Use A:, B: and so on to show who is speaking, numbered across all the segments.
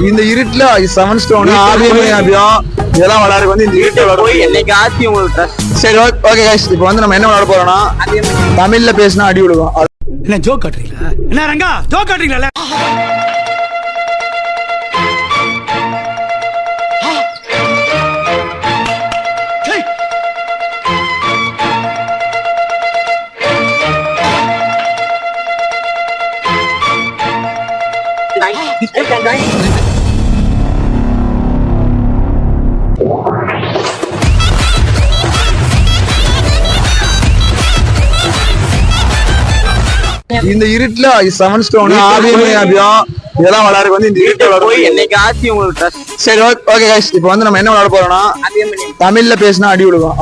A: இந்த இருட்டுல 7 ஸ்டோன் இதெல்லாம் விளையாடு வந்து இந்த இருட்டுல
B: போய் என்னைக்கு ஆச்சு உங்களுக்கு ட்ரஸ்ட்.
A: சரி ஓகே கைஸ், இப்போ வந்து நம்ம என்ன விளையாட போறோம்னா தமிழ்ல பேசினா அடி விடுவோம்.
C: என்ன ஜோக் காட்டுறீங்களா? என்ன ரங்கா ஜோக் காட்டுறீங்களா?
A: இந்த இருட்டுல 7 ஸ்டோன் இதெல்லாம் விளையாடு வந்து இந்த இருட்டுல
B: போய் என்னைக்கு ஆச்சு உங்களுக்கு ட்ரஸ்ட்.
A: சரி ஓகே கைஸ், இப்போ வந்து நம்ம என்ன விளையாட போறோம்னா தமிழ்ல பேசினா அடி விடுவோம்.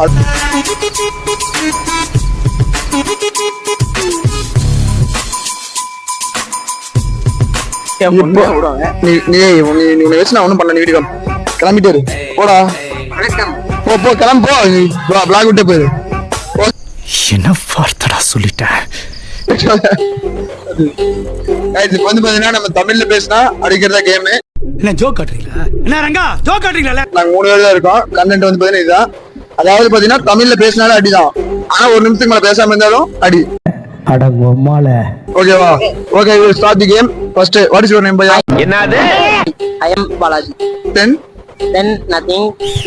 A: நீ வச்சு நான் ஒண்ணும் பண்ணல. நீ வீட்டுக்கு கிளம்பிட்டு போடா. போ கிளம்பு போ. பிளாக் விட்டு போயிரு.
C: என்ன வார்த்தடா சொல்லிட்டேன்.
A: இப்போ வந்து பாத்தீங்கன்னா நம்ம தமிழ்ல பேசினா அடிக்கிறதா கேம்.
C: என்ன ஜோக் காட்டுறீங்களா? என்ன ரங்கா ஜோக் காட்டுறீங்களா?
A: நாங்க 3 பேர் தான் இருக்கோம். கண்டென்ட் வந்து பாத்தீங்கன்னா இதுதான். அதாவது பாத்தீங்கன்னா தமிழ்ல பேசினாலும் அடிதான். ஆனா 1 நிமிஷத்துக்கு மேல பேசாம இருந்தாலும் அடி. ஓகேவா? Okay, we will start the game. First, what is your name, bhaiya?
B: என்னது? I am Balaji.
A: Then
B: nothing.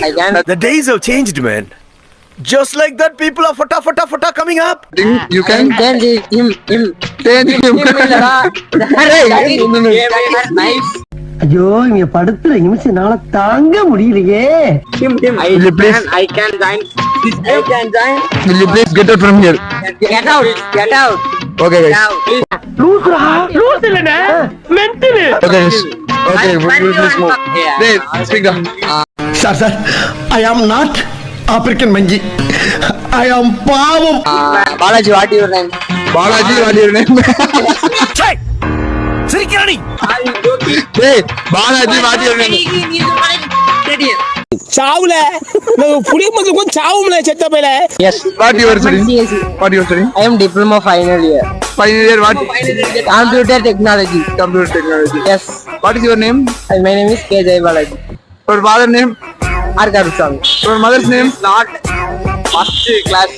B: I can.
D: The days have changed, man. Just like that, people are fata coming up.
A: you can
B: Then him.
A: then him.
B: Nice.
E: ஐயோ இங்க படுத்துற நிமிஷம்னால தாங்க முடியலையே.
B: Him.
A: Will you please?
B: I can join. I can join.
A: Will you please get out from here?
B: Get out.
A: Okay, guys.
B: Now, please.
E: Loose இல்லனே mental.
A: Okay, guys. Okay, we'll please move. Hey, speak down.
E: Sir I am not African மங்கி. ஐ ஆம் பாவம்.
B: Balaji, what is your name?
A: Balaji, what is your name?
D: சிரிக்கிறானி.
A: Hey, Balaji, what is your name?
E: சாவுல நான் புடி மதுக்கு சாவும்ல செத்த பேல.
B: Yes.
A: What you are studying? What you are studying?
B: I am diploma final year.
A: Final year what?
B: Computer technology.
A: Computer technology.
B: Yes.
A: What is your name?
B: My name is K. Jai Balaji.
A: Your father name?
B: R. Karuswamy.
A: Your mother's name?
B: Not first class.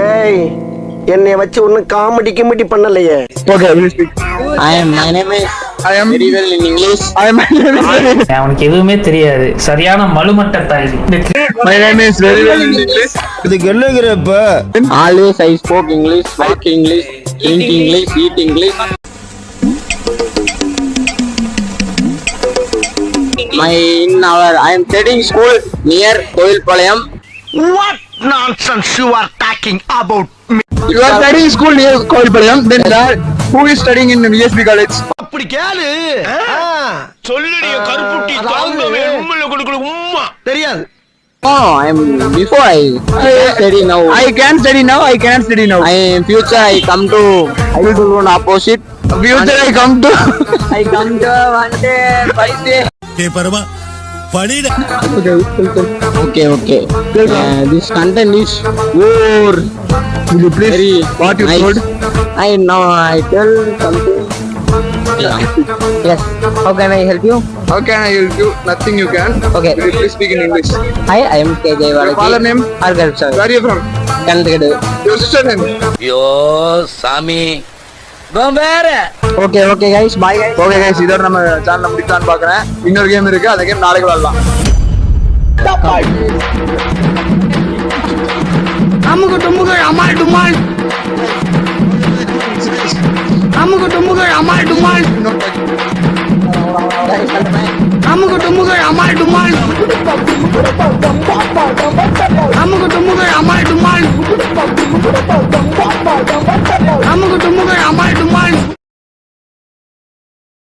E: ஏய் என்னை வச்சு ஒண்ணு comedy கிமெடி பண்ணலையே.
A: Okay, we'll speak.
B: My name is
A: I am
B: very well in English.
F: அவனுக்கு எதுவுமே தெரியாது. சரியான மலுமட்ட தாய்.
A: My name is very well in English.
E: இதுக்கு என்னங்கறப்ப
B: Always I spoke English, walk English, drink English, eat English. I am studying school near Kovilpalayam.
E: What nonsense you are talking about?
A: You are studying school near Kovilpalayam. Then who is studying in VSB college?
E: அப்படி கேளு. சொல்லுடிய கருப்புட்டி தாங்கவே உம்மல கொடுக்கல உம்மா தெரியாது.
B: Oh, I am before I study now.
A: I can study now. I cannot study now.
B: In future I will do one opposite.
A: Future I come to.
B: I come to one day, 5 days.
D: டேய் பரமா படிடா.
B: Okay. This content is more.
A: Will you please?
B: Very
A: What you
B: nice.
A: told?
B: I tell something. Yes. How can I help you?
A: How can I help you? Nothing you can.
B: Okay.
A: Will you please speak in English?
B: Hi, I am K. Jai Balaji.
A: Your father name?
B: R. Karuswamy.
A: Where are you from?
B: Kannada.
A: Your sister name?
D: ஐயோ சாமி.
B: Okay guys, bye guys.
A: Okay guys, இதோட நம்ம சேனலை முடிக்கலாம்னு பார்க்கறேன். இன்னொரு game இருக்கு. அந்த game நாளைக்கு விளையாடலாம்.
C: அமுகு டுமுகு அமால் டுமால். அமுகு டுமுகு அமால் டுமால். அமுகு டுமுகு அமால் டுமால். அமுகு டுமுகு